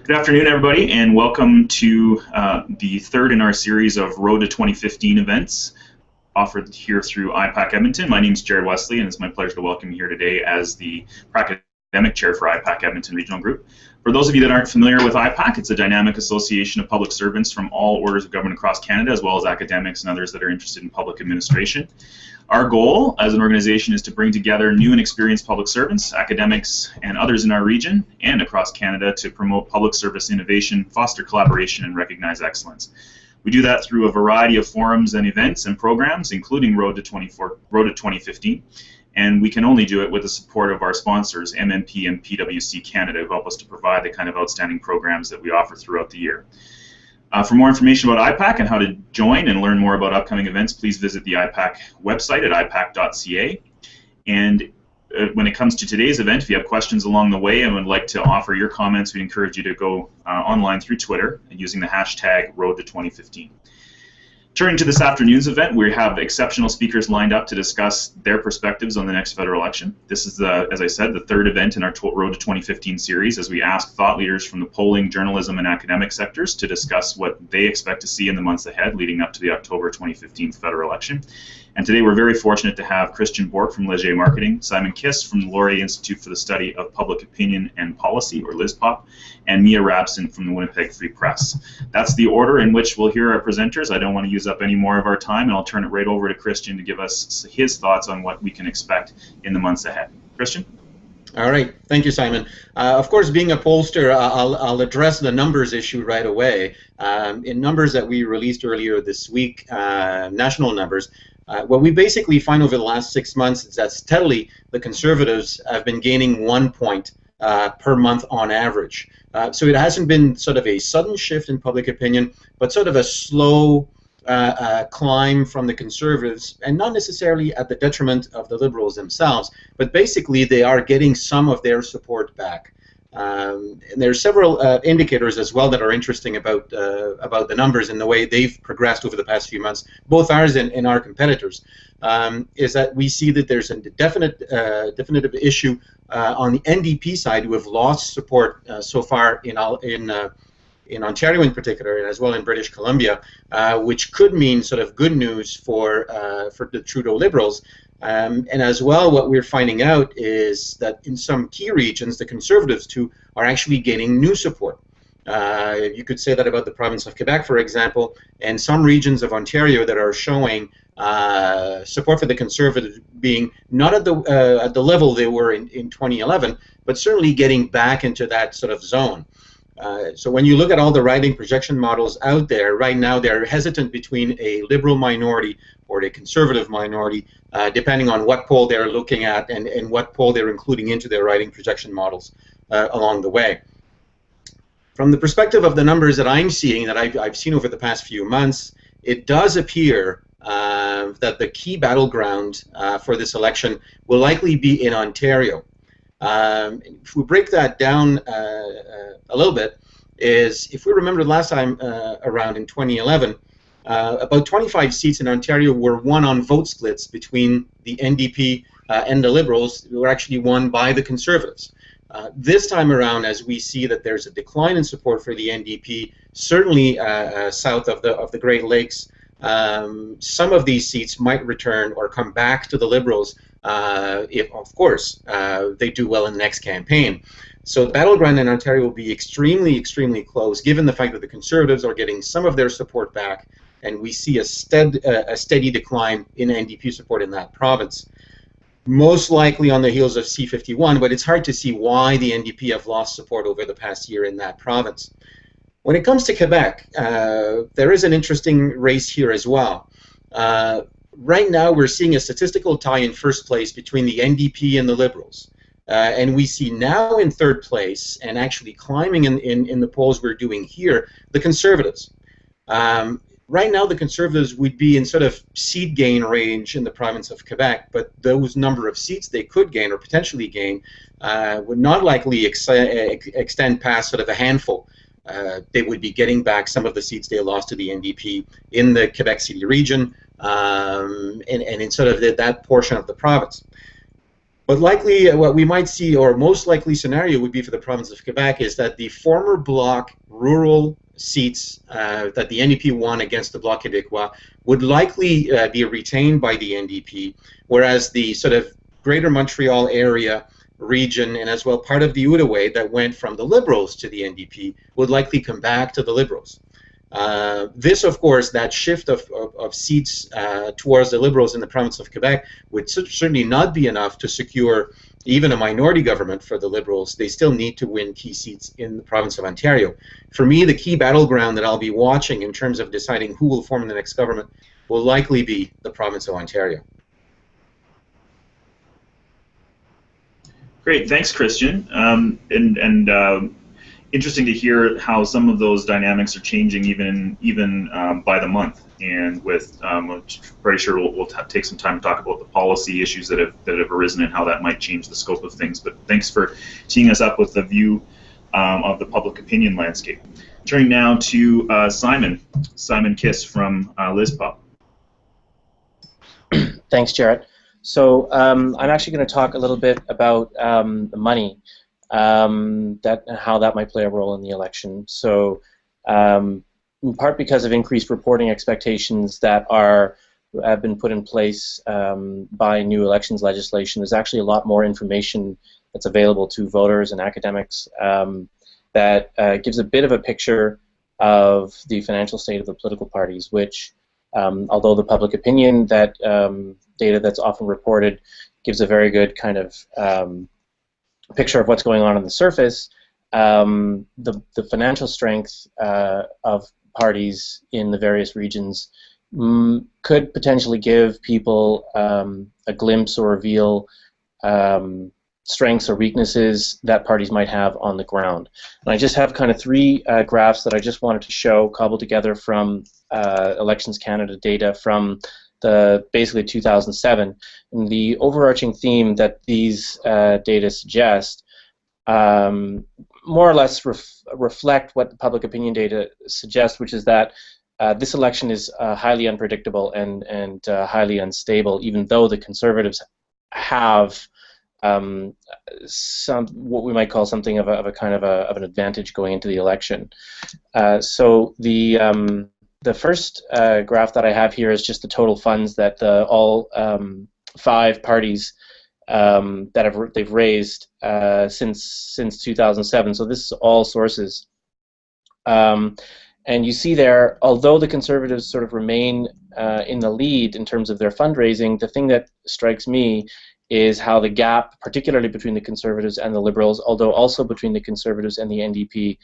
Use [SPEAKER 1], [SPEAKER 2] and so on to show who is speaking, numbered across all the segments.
[SPEAKER 1] Good afternoon, everybody, and welcome to the third in our series of Road to 2015 events offered here through IPAC Edmonton. My name is Jared Wesley, and it's my pleasure to welcome you here today as the Academic Chair for IPAC Edmonton Regional Group. For those of you that aren't familiar with IPAC, it's a dynamic association of public servants from all orders of government across Canada, as well as academics and others that are interested in public administration. Our goal as an organization is to bring together new and experienced public servants, academics, and others in our region and across Canada to promote public service innovation, foster collaboration, and recognize excellence. We do that through a variety of forums and events and programs, including Road to 2015, and we can only do it with the support of our sponsors, MMP and PwC Canada, who help us to provide the kind of outstanding programs that we offer throughout the year. For more information about IPAC and how to join and learn more about upcoming events, please visit the IPAC website at ipac.ca. And when it comes to today's event, if you have questions along the way and would like to offer your comments, we encourage you to go online through Twitter using the hashtag Road to 2015. Turning to this afternoon's event, we have exceptional speakers lined up to discuss their perspectives on the next federal election. This is, as I said, the third event in our Road to 2015 series, as we ask thought leaders from the polling, journalism, and academic sectors to discuss what they expect to see in the months ahead leading up to the October 2015 federal election. And today we're very fortunate to have Christian Bourque from Leger Marketing, Simon Kiss from the Laurier Institute for the Study of Public Opinion and Policy, or LISPOP, and Mia Rabson from the Winnipeg Free Press. That's the order in which we'll hear our presenters. I don't want to use up any more of our time, and I'll turn it right over to Christian to give us his thoughts on what we can expect in the months ahead. Christian?
[SPEAKER 2] All right. Thank you, Simon. Of course, being a pollster, I'll address the numbers issue right away. In numbers that we released earlier this week, national numbers, what we basically find over the last 6 months is that steadily the Conservatives have been gaining 1 point per month on average. So it hasn't been sort of a sudden shift in public opinion, but sort of a slow climb from the Conservatives, and not necessarily at the detriment of the Liberals themselves, but basically they are getting some of their support back. And there are several indicators as well that are interesting about the numbers and the way they've progressed over the past few months, both ours and our competitors. Is that we see that there's a definitive issue on the NDP side, who have lost support so far in Ontario in particular, and as well in British Columbia, which could mean sort of good news for the Trudeau Liberals. And as well, what we're finding out is that in some key regions, the Conservatives too are actually gaining new support. You could say that about the province of Quebec, for example, and some regions of Ontario that are showing support for the Conservatives being not at the level they were in 2011, but certainly getting back into that sort of zone. So when you look at all the riding projection models out there, right now they're hesitant between a Liberal minority or a Conservative minority, depending on what poll they're looking at and what poll they're including into their riding projection models along the way. From the perspective of the numbers that I'm seeing, that I've seen over the past few months, it does appear that the key battleground for this election will likely be in Ontario. If we break that down a little bit, is if we remember the last time around in 2011, about 25 seats in Ontario were won on vote splits between the NDP and the Liberals, who were actually won by the Conservatives. This time around, as we see that there's a decline in support for the NDP, certainly south of the Great Lakes, some of these seats might return or come back to the Liberals if, of course, they do well in the next campaign. So the battleground in Ontario will be extremely, extremely close, given the fact that the Conservatives are getting some of their support back, and we see a steady decline in NDP support in that province. Most likely on the heels of C-51, but it's hard to see why the NDP have lost support over the past year in that province. When it comes to Quebec, there is an interesting race here as well. Right now we're seeing a statistical tie in first place between the NDP and the Liberals. And we see now in third place, and actually climbing in the polls we're doing here, the Conservatives. Right now the Conservatives would be in sort of seat gain range in the province of Quebec, but those number of seats they could gain or potentially gain would not likely extend past sort of a handful. They would be getting back some of the seats they lost to the NDP in the Quebec City region and in sort of that portion of the province. But likely, what we might see, or most likely scenario would be for the province of Quebec, is that the former Bloc rural seats that the NDP won against the Bloc Québécois would likely be retained by the NDP, whereas the sort of Greater Montreal area region, and as well part of the Outaouais that went from the Liberals to the NDP, would likely come back to the Liberals. This, of course, that shift of seats towards the Liberals in the province of Quebec would certainly not be enough to secure even a minority government for the Liberals. They still need to win key seats in the province of Ontario. For me, the key battleground that I'll be watching in terms of deciding who will form the next government will likely be the province of Ontario.
[SPEAKER 1] Great, thanks, Christian. Interesting to hear how some of those dynamics are changing even by the month, and with I'm pretty sure we'll take some time to talk about the policy issues that have arisen and how that might change the scope of things. But thanks for teeing us up with the view of the public opinion landscape. Turning now to Simon Kiss from LISPOP.
[SPEAKER 3] Thanks, Jarrett. So I'm actually going to talk a little bit about the money. How that might play a role in the election. So, in part because of increased reporting expectations that have been put in place by new elections legislation, there's actually a lot more information that's available to voters and academics that gives a bit of a picture of the financial state of the political parties, which, although the public opinion data that's often reported gives a very good kind of picture of what's going on the surface, the financial strength of parties in the various regions could potentially give people a glimpse or reveal strengths or weaknesses that parties might have on the ground. And I just have kind of three graphs that I just wanted to show, cobbled together from Elections Canada data from basically 2007. And the overarching theme that these data suggest more or less reflect what the public opinion data suggests, which is that this election is highly unpredictable and highly unstable, even though the Conservatives have what we might call something of a kind of an advantage going into the election. So the first graph that I have here is just the total funds that all five parties they've raised since 2007. So this is all sources. And you see there, although the Conservatives sort of remain in the lead in terms of their fundraising, the thing that strikes me is how the gap, particularly between the Conservatives and the Liberals, although also between the Conservatives and the NDP,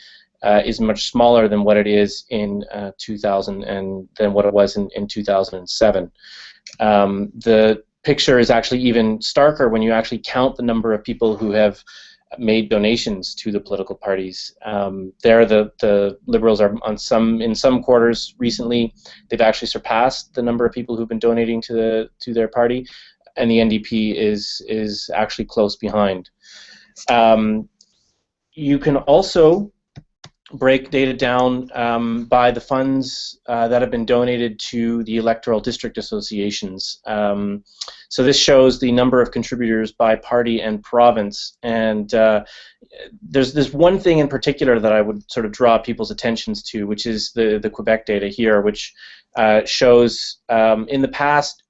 [SPEAKER 3] is much smaller than what it is in 2000 and than what it was in 2007. The picture is actually even starker when you actually count the number of people who have made donations to the political parties. There, the Liberals are in some quarters recently. They've actually surpassed the number of people who've been donating to their party, and the NDP is actually close behind. You can also break data down by the funds that have been donated to the electoral district associations. So this shows the number of contributors by party and province, and there's one thing in particular that I would sort of draw people's attentions to, which is the Quebec data here, which shows in the past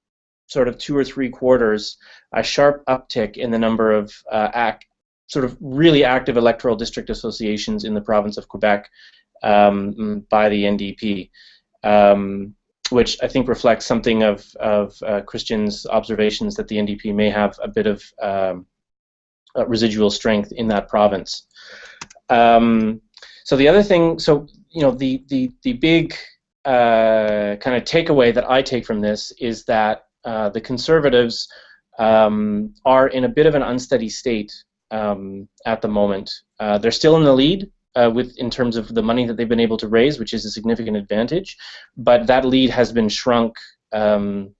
[SPEAKER 3] sort of 2 or 3 quarters a sharp uptick in the number of sort of really active electoral district associations in the province of Quebec by the NDP, which I think reflects something of Christian's observations that the NDP may have a bit of residual strength in that province. So the other thing, so you know, the big kind of takeaway that I take from this is that the Conservatives are in a bit of an unsteady state at the moment. They're still in the lead in terms of the money that they've been able to raise, which is a significant advantage, but that lead has been shrunk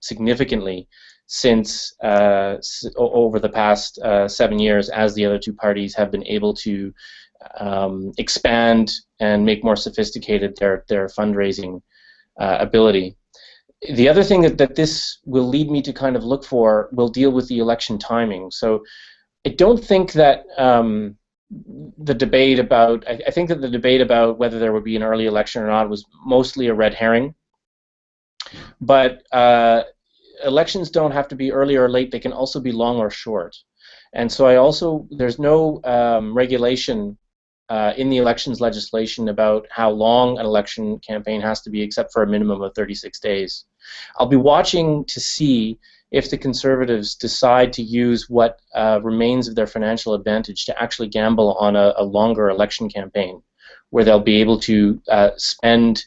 [SPEAKER 3] significantly since over the past 7 years, as the other two parties have been able to expand and make more sophisticated their fundraising ability. the other thing that this will lead me to kind of look for will deal with the election timing. So I don't think that the debate about, I think that the debate about whether there would be an early election or not was mostly a red herring. But elections don't have to be early or late, they can also be long or short. And so there's no regulation in the elections legislation about how long an election campaign has to be, except for a minimum of 36 days. I'll be watching to see if the Conservatives decide to use what remains of their financial advantage to actually gamble on a longer election campaign, where they'll be able to outspend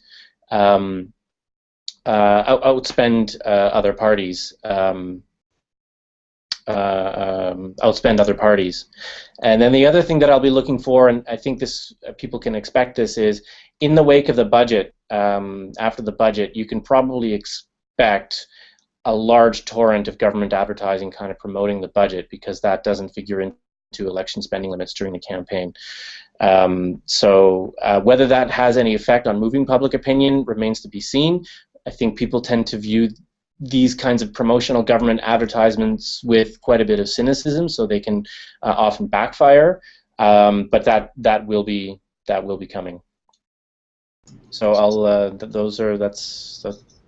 [SPEAKER 3] other parties. Outspend other parties. And then the other thing that I'll be looking for, and I think this people can expect this, is in the wake of the budget, after the budget, you can probably expect a large torrent of government advertising kind of promoting the budget, because that doesn't figure into election spending limits during the campaign. So whether that has any effect on moving public opinion remains to be seen. I think people tend to view these kinds of promotional government advertisements with quite a bit of cynicism, so they can often backfire. But that will be coming. So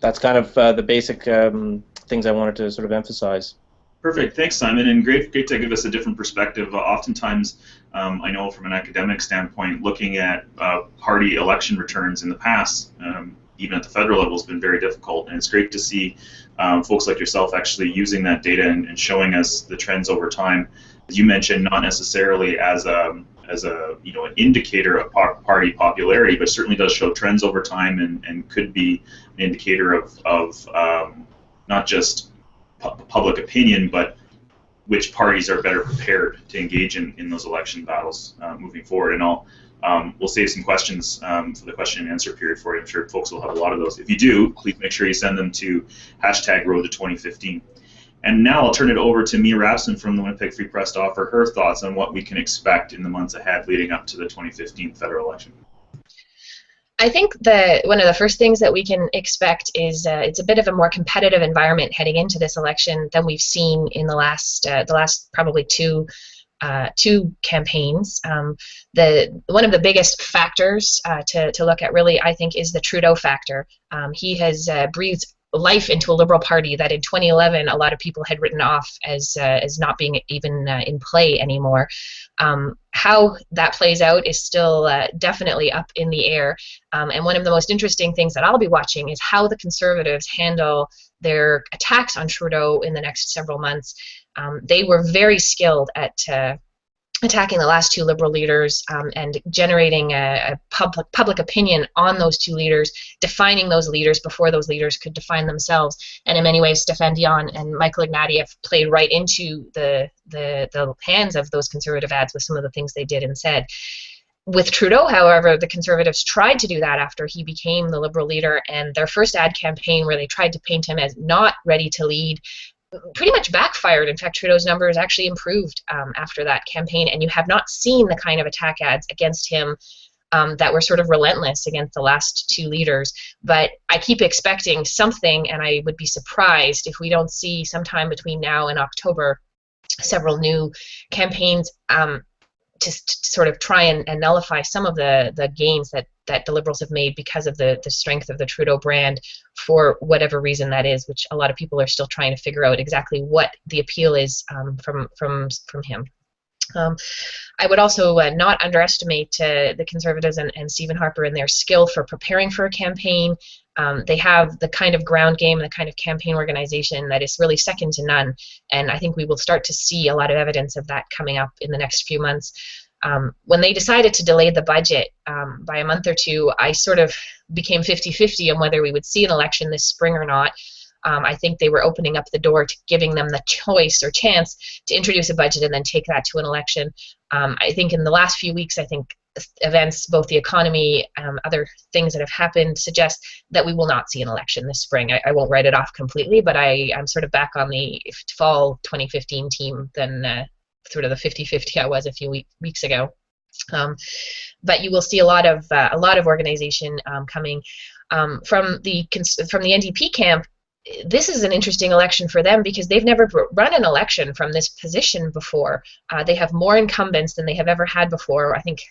[SPEAKER 3] that's kind of the basic things I wanted to sort of emphasize.
[SPEAKER 1] Perfect. Thanks, Simon, and great to give us a different perspective. Oftentimes, I know from an academic standpoint, looking at party election returns in the past, even at the federal level, has been very difficult, and it's great to see folks like yourself actually using that data and showing us the trends over time. As you mentioned, not necessarily as an indicator of party popularity, but certainly does show trends over time, and could be an indicator of not just public opinion, but which parties are better prepared to engage in those election battles moving forward. And we'll save some questions for the question and answer period for you. I'm sure folks will have a lot of those. If you do, please make sure you send them to #RoadTo2015. And now I'll turn it over to Mia Rabson from the Winnipeg Free Press to offer her thoughts on what we can expect in the months ahead leading up to the 2015 federal election.
[SPEAKER 4] I think that one of the first things that we can expect is it's a bit of a more competitive environment heading into this election than we've seen in the last probably two campaigns. One of the biggest factors to look at, really, I think, is the Trudeau factor. He has breathed life into a Liberal Party that in 2011 a lot of people had written off as not being even in play anymore. How that plays out is still definitely up in the air. And one of the most interesting things that I'll be watching is how the Conservatives handle their attacks on Trudeau in the next several months. They were very skilled at attacking the last two Liberal leaders and generating a public opinion on those two leaders, defining those leaders before those leaders could define themselves. And in many ways, Stéphane Dion and Michael Ignatieff played right into the hands of those Conservative ads with some of the things they did and said. With Trudeau, however, the Conservatives tried to do that after he became the Liberal leader, and their first ad campaign, where they tried to paint him as not ready to lead, pretty much backfired. In fact, Trudeau's numbers actually improved after that campaign, and you have not seen the kind of attack ads against him that were sort of relentless against the last two leaders. But I keep expecting something, and I would be surprised if we don't see sometime between now and October several new campaigns to sort of try and nullify some of the gains that the Liberals have made because of the strength of the Trudeau brand, for whatever reason that is, which a lot of people are still trying to figure out exactly what the appeal is from him. I would also not underestimate the Conservatives and Stephen Harper and their skill for preparing for a campaign. They have the kind of ground game and the kind of campaign organization that is really second to none, and I think we will start to see a lot of evidence of that coming up in the next few months. When they decided to delay the budget by a month or two, I sort of became 50-50 on whether we would see an election this spring or not. I think they were opening up the door to giving them the choice or chance to introduce a budget and then take that to an election. I think in the last few weeks, I think events, both the economy, other things that have happened, suggest that we will not see an election this spring. I won't write it off completely, but I'm sort of back on the fall 2015 team than sort of the 50-50 I was a few weeks ago. But you will see a lot of organization coming from the NDP camp. this is an interesting election for them because they've never run an election from this position before. They have more incumbents than they have ever had before. I think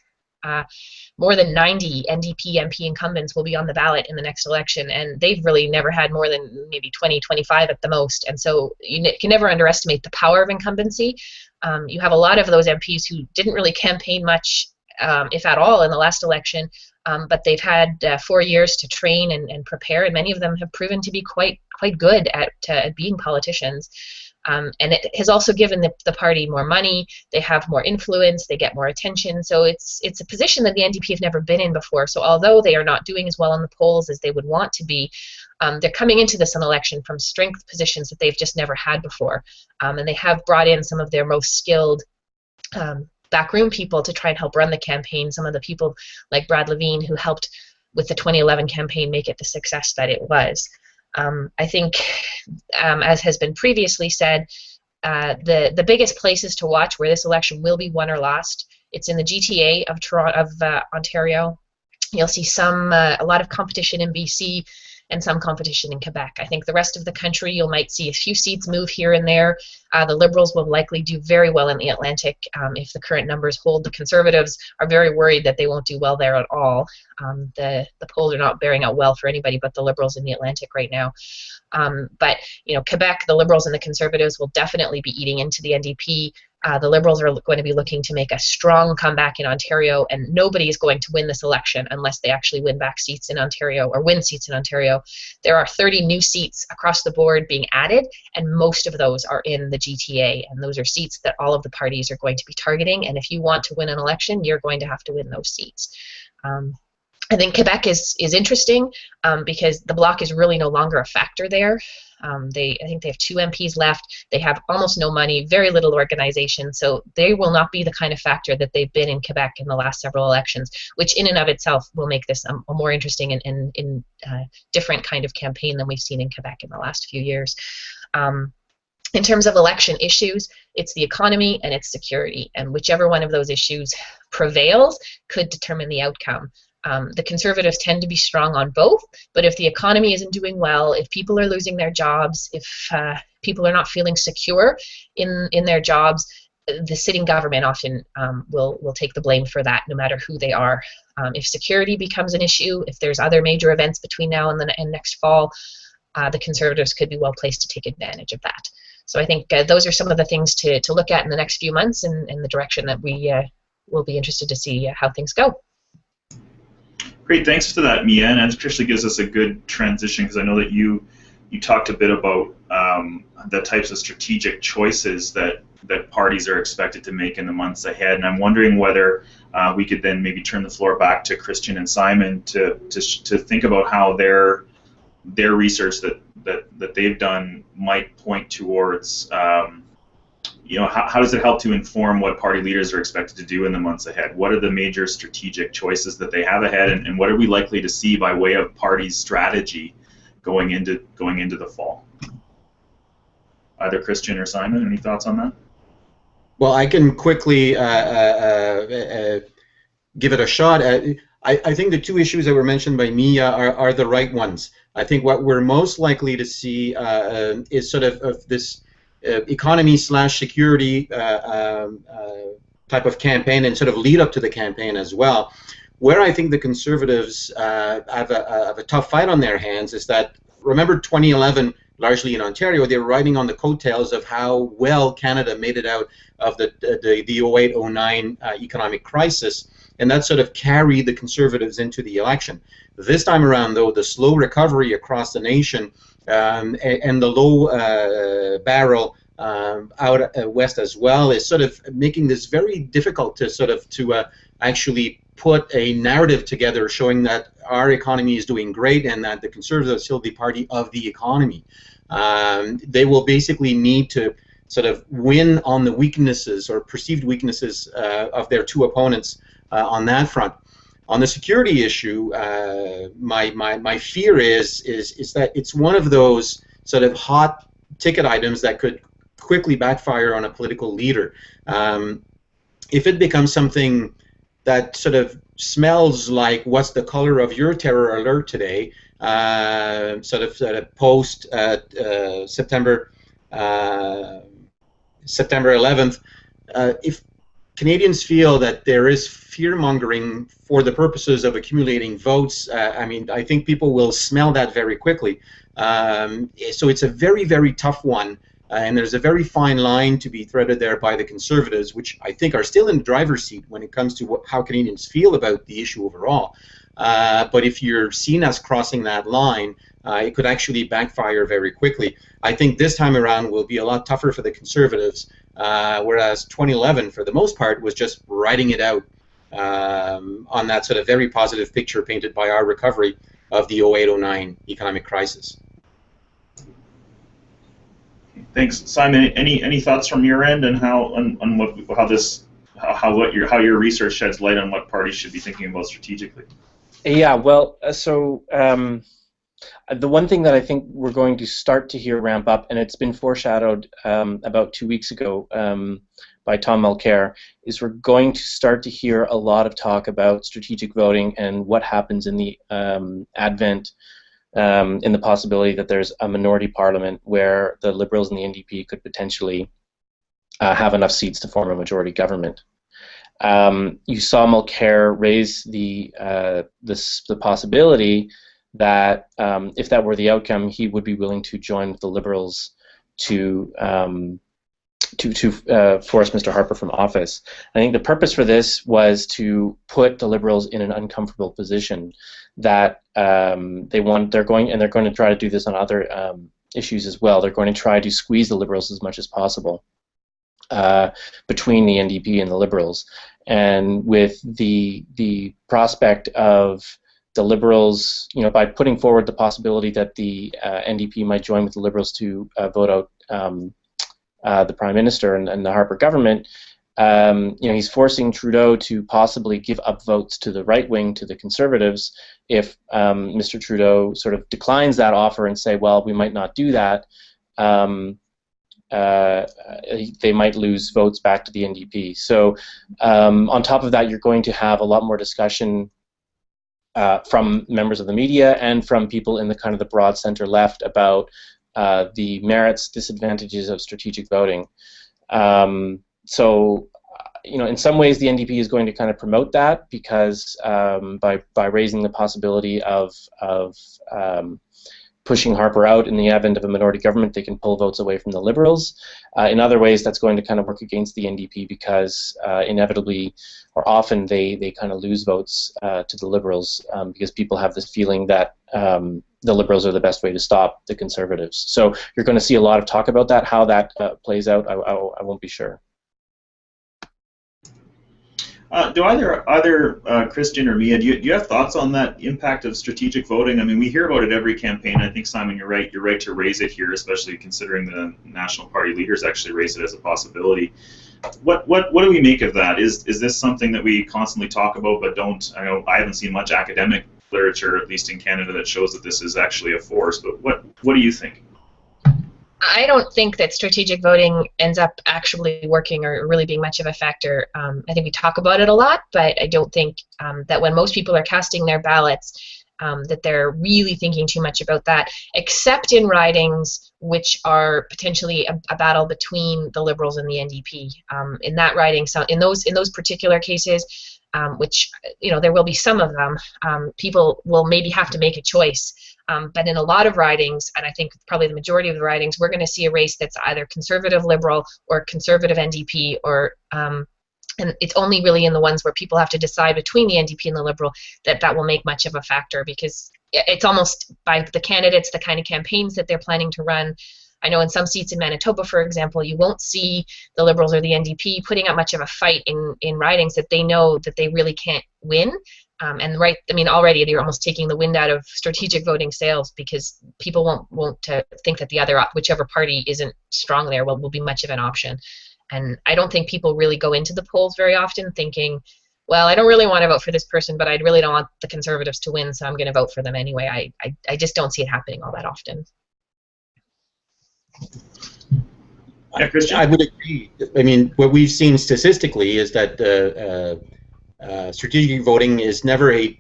[SPEAKER 4] more than 90 NDP MP incumbents will be on the ballot in the next election, and they've really never had more than maybe 20, 25 at the most. And so you can never underestimate the power of incumbency. You have a lot of those MPs who didn't really campaign much, if at all, in the last election, but they've had 4 years to train and prepare, and many of them have proven to be quite good at being politicians. And it has also given the party more money. They have more influence. They get more attention. So it's a position that the NDP have never been in before. So although they are not doing as well on the polls as they would want to be, they're coming into this election from strength positions that they've just never had before. And they have brought in some of their most skilled backroom people to try and help run the campaign. Some of the people like Brad Levine, who helped with the 2011 campaign make it the success that it was. I think, as has been previously said, the biggest places to watch where this election will be won or lost, it's in the GTA of Ontario. You'll see a lot of competition in BC and some competition in Quebec. I think the rest of the country, you might see a few seats move here and there. The Liberals will likely do very well in the Atlantic if the current numbers hold. The Conservatives are very worried that they won't do well there at all. The polls are not bearing out well for anybody but the Liberals in the Atlantic right now. But Quebec, the Liberals and the Conservatives will definitely be eating into the NDP. The Liberals are going to be looking to make a strong comeback in Ontario, and nobody is going to win this election unless they actually win back seats in Ontario or win seats in Ontario. There are 30 new seats across the board being added, and most of those are in the GTA, and those are seats that all of the parties are going to be targeting. And if you want to win an election, you're going to have to win those seats. I think Quebec is interesting because the Bloc is really no longer a factor there. I think they have 2 MPs left. They have almost no money, very little organization, so they will not be the kind of factor that they've been in Quebec in the last several elections, which in and of itself will make this a more interesting and different kind of campaign than we've seen in Quebec in the last few years. In terms of election issues, it's the economy and it's security, and whichever one of those issues prevails could determine the outcome. The Conservatives tend to be strong on both, but if the economy isn't doing well, if people are losing their jobs, if people are not feeling secure in their jobs, the sitting government often will take the blame for that, no matter who they are. If security becomes an issue, if there's other major events between now and next fall, the Conservatives could be well placed to take advantage of that. So I think those are some of the things to look at in the next few months, and the direction that we will be interested to see how things go.
[SPEAKER 1] Great, thanks for that, Mia, and that actually gives us a good transition, because I know that you talked a bit about the types of strategic choices that parties are expected to make in the months ahead, and I'm wondering whether we could then maybe turn the floor back to Christian and Simon to think about how their research that they've done might point towards how does it help to inform what party leaders are expected to do in the months ahead? What are the major strategic choices that they have ahead, and what are we likely to see by way of party strategy going into the fall? Either Christian or Simon, any thoughts on that?
[SPEAKER 2] Well, I can quickly give it a shot. I think the 2 issues that were mentioned by Mia are the right ones. I think what we're most likely to see is sort of this economy/security type of campaign, and sort of lead up to the campaign as well. Where I think the Conservatives have a tough fight on their hands is that, remember 2011, largely in Ontario, they were riding on the coattails of how well Canada made it out of the 08-09 economic crisis, and that sort of carried the Conservatives into the election. This time around, though, the slow recovery across the nation and the low barrel out west as well is sort of making this very difficult to actually put a narrative together showing that our economy is doing great and that the Conservatives are still the party of the economy. They will basically need to sort of win on the weaknesses or perceived weaknesses of their 2 opponents on that front. On the security issue, my fear is that it's one of those sort of hot ticket items that could quickly backfire on a political leader. If it becomes something that sort of smells like what's the color of your terror alert today, sort of post September 11th. If Canadians feel that there is fear-mongering for the purposes of accumulating votes, I mean, I think people will smell that very quickly. So it's a very, very tough one, and there's a very fine line to be threaded there by the Conservatives, which I think are still in the driver's seat when it comes to how Canadians feel about the issue overall. But if you're seen as crossing that line, it could actually backfire very quickly. I think this time around will be a lot tougher for the Conservatives, whereas 2011, for the most part, was just riding it out on that sort of very positive picture painted by our recovery of the 08-09 economic crisis.
[SPEAKER 1] Thanks, Simon. Any thoughts from your end and how your research sheds light on what parties should be thinking about strategically?
[SPEAKER 3] Yeah, well, so the one thing that I think we're going to start to hear ramp up, and it's been foreshadowed about 2 weeks ago by Tom Mulcair, is we're going to start to hear a lot of talk about strategic voting and what happens in the advent, in the possibility that there's a minority parliament where the Liberals and the NDP could potentially have enough seats to form a majority government. You saw Mulcair raise the possibility that if that were the outcome, he would be willing to join with the Liberals to force Mr. Harper from office. I think the purpose for this was to put the Liberals in an uncomfortable position that they're going to try to do this on other issues as well. They're going to try to squeeze the Liberals as much as possible between the NDP and the Liberals, and with the prospect of the Liberals, by putting forward the possibility that the NDP might join with the Liberals to vote out the Prime Minister and the Harper government, he's forcing Trudeau to possibly give up votes to the right wing, to the Conservatives, if Mr. Trudeau sort of declines that offer and say, well, we might not do that. They might lose votes back to the NDP. So on top of that, you're going to have a lot more discussion from members of the media and from people in the kind of the broad center left about the merits, disadvantages of strategic voting. So, in some ways the NDP is going to kind of promote that because by raising the possibility of pushing Harper out in the advent of a minority government, they can pull votes away from the Liberals. In other ways, that's going to kind of work against the NDP because inevitably, or often, they kind of lose votes to the Liberals because people have this feeling that the Liberals are the best way to stop the Conservatives. So you're going to see a lot of talk about that. How that plays out, I won't be sure.
[SPEAKER 1] Do either Christian or Mia, do you have thoughts on that impact of strategic voting? I mean, we hear about it every campaign. I think, Simon, you're right. You're right to raise it here, especially considering the National Party leaders actually raised it as a possibility. What do we make of that? Is this something that we constantly talk about but don't? I know I haven't seen much academic literature, at least in Canada, that shows that this is actually a force. But what do you think?
[SPEAKER 4] I don't think that strategic voting ends up actually working or really being much of a factor. I think we talk about it a lot, but I don't think that when most people are casting their ballots, that they're really thinking too much about that, except in ridings which are potentially a battle between the Liberals and the NDP. In that riding, so in those particular cases, which there will be some of them, people will maybe have to make a choice. But in a lot of ridings, and I think probably the majority of the ridings, we're going to see a race that's either conservative Liberal or conservative NDP, or and it's only really in the ones where people have to decide between the NDP and the Liberal that will make much of a factor, because it's almost by the candidates, the kind of campaigns that they're planning to run. I know in some seats in Manitoba, for example, you won't see the Liberals or the NDP putting up much of a fight in ridings that they know that they really can't win. Already they're almost taking the wind out of strategic voting sails, because people won't think that whichever party isn't strong there will be much of an option. And I don't think people really go into the polls very often thinking, well, I don't really want to vote for this person, but I really don't want the Conservatives to win, so I'm going to vote for them anyway. I just don't see it happening all that often.
[SPEAKER 1] Yeah, Christian?
[SPEAKER 2] I would agree. I mean, what we've seen statistically is that strategic voting is never a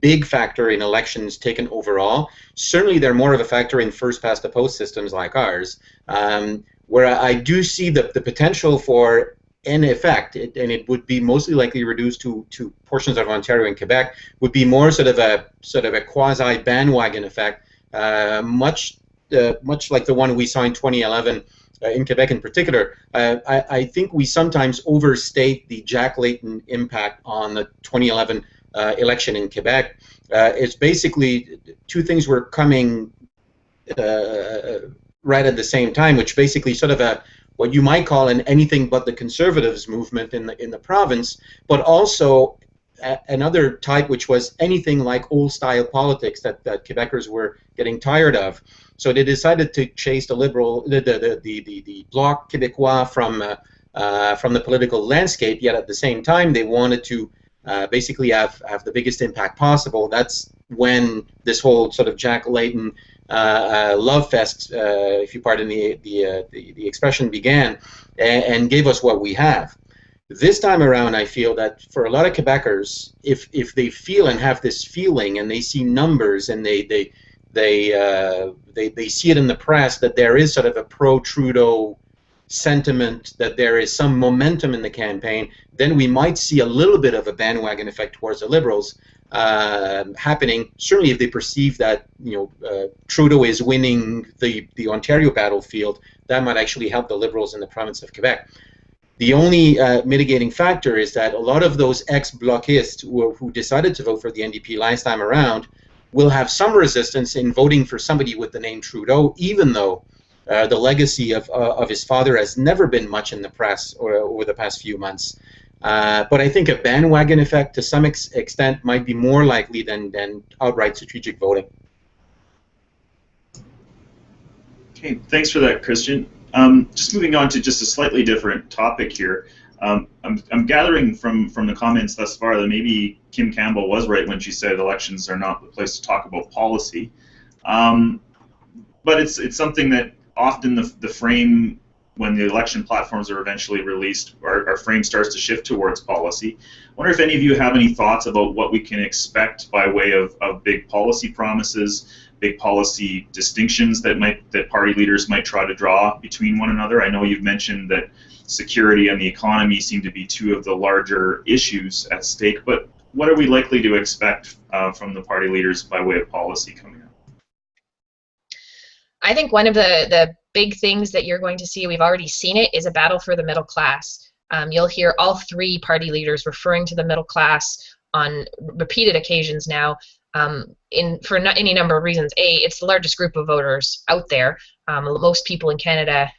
[SPEAKER 2] big factor in elections taken overall. Certainly, they're more of a factor in first-past-the-post systems like ours, where I do see the potential for an effect, and it would be mostly likely reduced to portions of Ontario and Quebec, would be more sort of a quasi bandwagon effect, much like the one we saw in 2011 in Quebec in particular. I think we sometimes overstate the Jack Layton impact on the 2011 election in Quebec. It's basically two things were coming right at the same time, which basically sort of what you might call an anything but the conservatives movement in the province, but also another type which was anything like old style politics that Quebecers were getting tired of. So they decided to chase the Bloc Québécois from the political landscape. Yet at the same time, they wanted to basically have the biggest impact possible. That's when this whole sort of Jack Layton love fest, if you pardon the expression, began, and gave us what we have. This time around, I feel that for a lot of Quebecers, if they feel and have this feeling, and they see numbers, and they see it in the press that there is sort of a pro-Trudeau sentiment, that there is some momentum in the campaign, then we might see a little bit of a bandwagon effect towards the Liberals happening. Certainly, if they perceive that Trudeau is winning the Ontario battlefield, that might actually help the Liberals in the province of Quebec. The only mitigating factor is that a lot of those ex-blocistes who decided to vote for the NDP last time around will have some resistance in voting for somebody with the name Trudeau, even though the legacy of his father has never been much in the press over the past few months. But I think a bandwagon effect to some extent might be more likely than outright strategic voting.
[SPEAKER 1] Okay, thanks for that, Christian. Just moving on to just a slightly different topic here. I'm gathering from the comments thus far that maybe Kim Campbell was right when she said elections are not the place to talk about policy. But it's something that often the frame, when the election platforms are eventually released, our frame starts to shift towards policy. I wonder if any of you have any thoughts about what we can expect by way of big policy promises, big policy distinctions that party leaders might try to draw between one another. I know you've mentioned that security and the economy seem to be two of the larger issues at stake, but what are we likely to expect from the party leaders by way of policy coming up?
[SPEAKER 4] I think one of the big things that you're going to see, we've already seen it, is a battle for the middle class. You'll hear all three party leaders referring to the middle class on repeated occasions now, for any number of reasons. A, it's the largest group of voters out there. Most people in Canada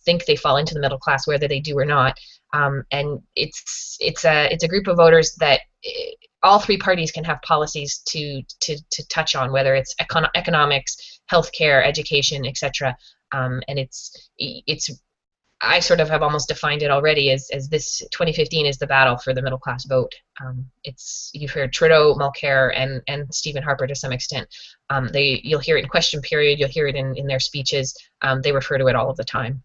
[SPEAKER 4] think they fall into the middle class, whether they do or not. And it's a group of voters that all three parties can have policies to touch on, whether it's economics, healthcare, education, etc. And I sort of have almost defined it already as this 2015 is the battle for the middle class vote. You've heard Trudeau, Mulcair, and Stephen Harper to some extent. You'll hear it in question period. You'll hear it in their speeches. They refer to it all of the time.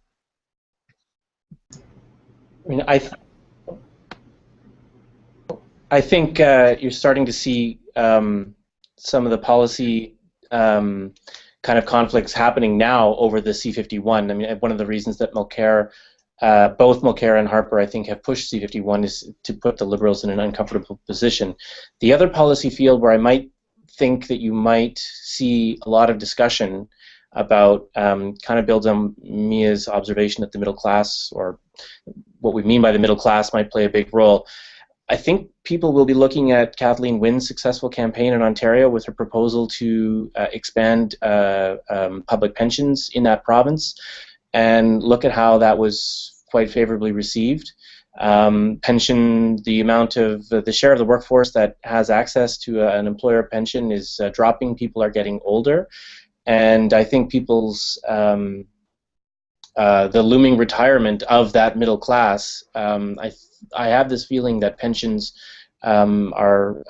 [SPEAKER 3] I mean, I think you're starting to see some of the policy kind of conflicts happening now over the C-51. I mean, one of the reasons that both Mulcair and Harper, I think, have pushed C-51 is to put the Liberals in an uncomfortable position. The other policy field where I might think that you might see a lot of discussion about kind of builds on Mia's observation that the middle class, or what we mean by the middle class, might play a big role. I think people will be looking at Kathleen Wynne's successful campaign in Ontario with her proposal to expand public pensions in that province, and look at how that was quite favorably received. Pension, the amount of the share of the workforce that has access to an employer pension is dropping. People are getting older, and I think people's the looming retirement of that middle class, I have this feeling that pensions are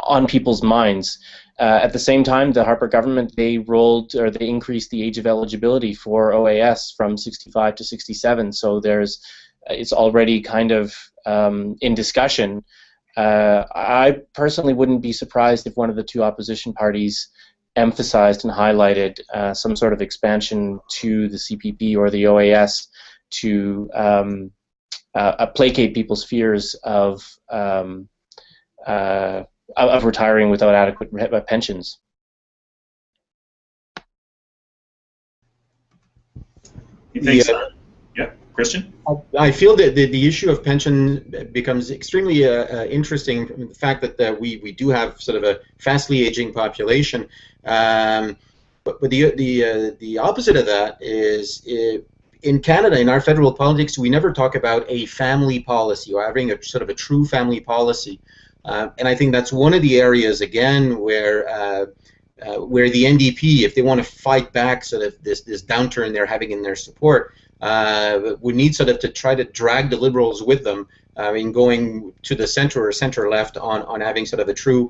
[SPEAKER 3] on people's minds. At the same time, the Harper government, they increased the age of eligibility for OAS from 65 to 67. So it's already kind of in discussion. I personally wouldn't be surprised if one of the two opposition parties emphasized and highlighted some sort of expansion to the CPP or the OAS to placate people's fears of retiring without adequate pensions.
[SPEAKER 1] Thanks. Yeah, Christian?
[SPEAKER 2] I feel that the issue of pension becomes extremely interesting. The fact that we do have sort of a fastly aging population, but the opposite of that is in Canada, in our federal politics, we never talk about a family policy or having a sort of a true family policy, and I think that's one of the areas again where the NDP, if they want to fight back sort of this downturn they're having in their support, would need sort of to try to drag the Liberals with them in going to the center or center left on having sort of a true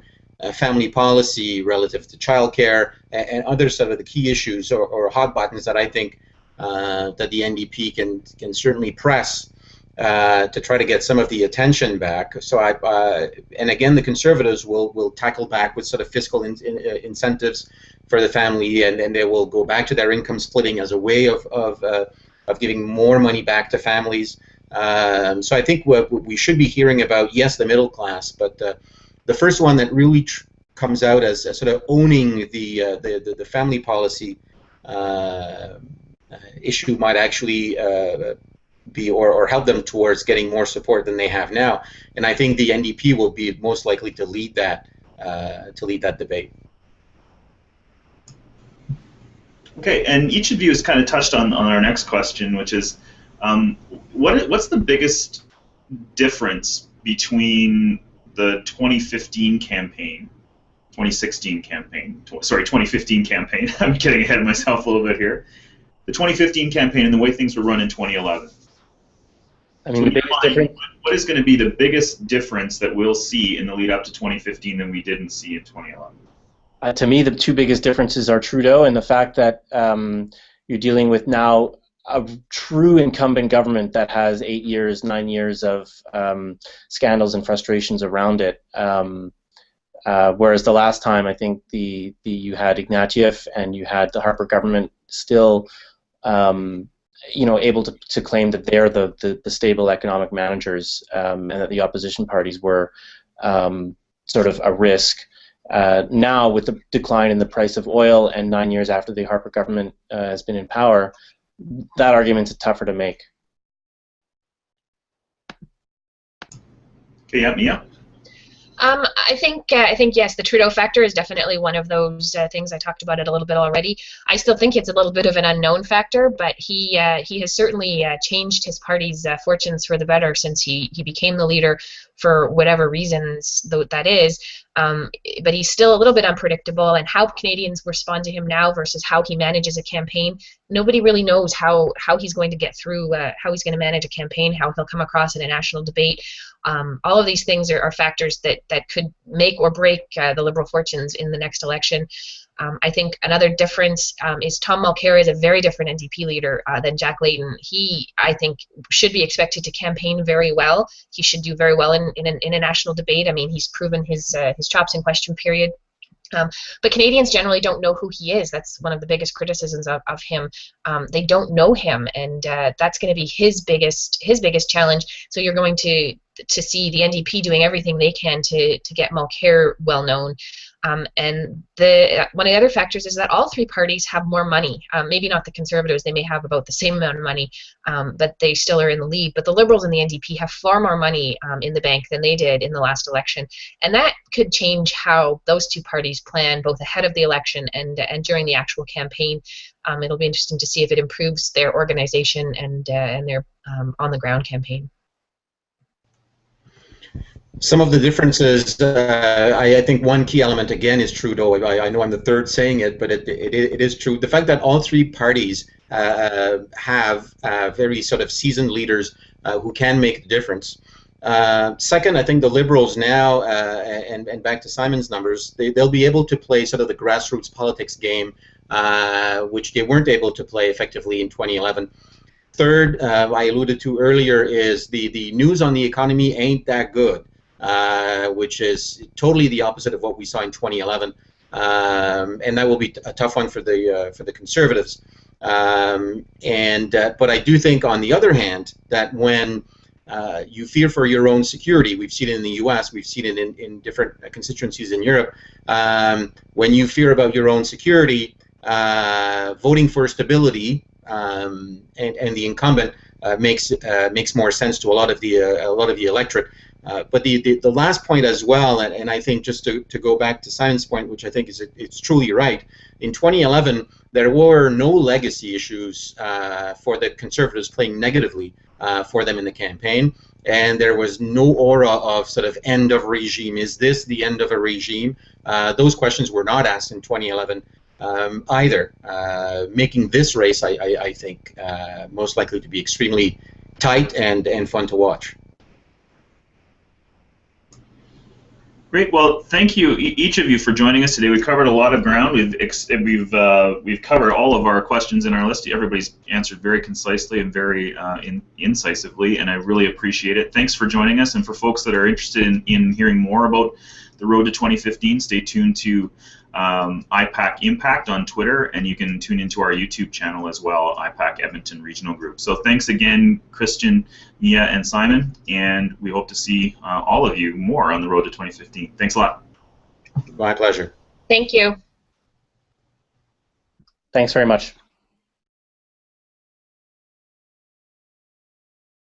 [SPEAKER 2] family policy relative to childcare and other sort of the key issues or hot buttons that I think that the NDP can certainly press to try to get some of the attention back. So and again, the Conservatives will tackle back with sort of fiscal incentives for the family, and they will go back to their income splitting as a way of giving more money back to families. So I think what we should be hearing about, yes, the middle class, but the first one that really comes out as sort of owning the family policy issue might actually be or help them towards getting more support than they have now. And I think the NDP will be most likely to lead that debate.
[SPEAKER 1] Okay, and each of you has kind of touched on our next question, which is what's the biggest difference between the 2015 campaign, 2016 campaign, sorry, 2015 campaign, I'm getting ahead of myself a little bit here, the 2015 campaign and the way things were run in 2011?
[SPEAKER 3] I mean,
[SPEAKER 1] what is going to be the biggest difference that we'll see in the lead up to 2015 than we didn't see in 2011?
[SPEAKER 3] To me, the two biggest differences are Trudeau and the fact that you're dealing with now a true incumbent government that has 8 years, 9 years of scandals and frustrations around it. Whereas the last time, I think you had Ignatieff and you had the Harper government still, able to claim that they're the stable economic managers, and that the opposition parties were sort of a risk. Now, with the decline in the price of oil and 9 years after the Harper government has been in power, that argument's tougher to make.
[SPEAKER 1] Okay, yeah, Mia?
[SPEAKER 4] I think yes, the Trudeau factor is definitely one of those things. I talked about it a little bit already. I still think it's a little bit of an unknown factor, but he has certainly changed his party's fortunes for the better since he became the leader, for whatever reasons that is. But he's still a little bit unpredictable, and how Canadians respond to him now versus how he manages a campaign, nobody really knows how he's going to get through, how he's going to manage a campaign, how he'll come across in a national debate. All of these things are factors that could make or break the Liberal fortunes in the next election. I think another difference is Tom Mulcair is a very different NDP leader than Jack Layton. He, I think, should be expected to campaign very well. He should do very well in a national debate. I mean, he's proven his chops in question period. But Canadians generally don't know who he is. That's one of the biggest criticisms of him. They don't know him, and that's going to be his biggest challenge. So you're going to see the NDP doing everything they can to get Mulcair well known. And one of the other factors is that all three parties have more money. Maybe not the Conservatives; they may have about the same amount of money, but they still are in the lead. But the Liberals and the NDP have far more money in the bank than they did in the last election, and that could change how those two parties plan, both ahead of the election and during the actual campaign. It'll be interesting to see if it improves their organization and their on the ground campaign.
[SPEAKER 2] Some of the differences, I think one key element again is Trudeau. I know I'm the third saying it, but it is true. The fact that all three parties have very sort of seasoned leaders who can make the difference. Second, I think the Liberals now, and back to Simon's numbers, they'll be able to play sort of the grassroots politics game, which they weren't able to play effectively in 2011. third, I alluded to earlier, is the news on the economy ain't that good, which is totally the opposite of what we saw in 2011, and that will be a tough one for the Conservatives. But I do think, on the other hand, that when you fear for your own security, we've seen it in the U.S., we've seen it in different constituencies in Europe, when you fear about your own security, voting for stability and the incumbent makes more sense to a lot of the electorate. But the last point as well, and I think just to go back to Simon's point, which I think it's truly right, in 2011 there were no legacy issues for the Conservatives playing negatively for them in the campaign, and there was no aura of sort of end of regime. Is this the end of a regime? Those questions were not asked in 2011 either, making this race, I think, most likely to be extremely tight and fun to watch.
[SPEAKER 1] Great. Well, thank you, each of you, for joining us today. We've covered a lot of ground. We've covered all of our questions in our list. Everybody's answered very concisely and very incisively, and I really appreciate it. Thanks for joining us. And for folks that are interested in hearing more about the road to 2015, stay tuned to IPAC Impact on Twitter, and you can tune into our YouTube channel as well, IPAC Edmonton Regional Group. So thanks again, Christian, Mia, and Simon, and we hope to see all of you more on the road to 2015. Thanks a lot.
[SPEAKER 2] My pleasure.
[SPEAKER 4] Thank you.
[SPEAKER 3] Thanks very much.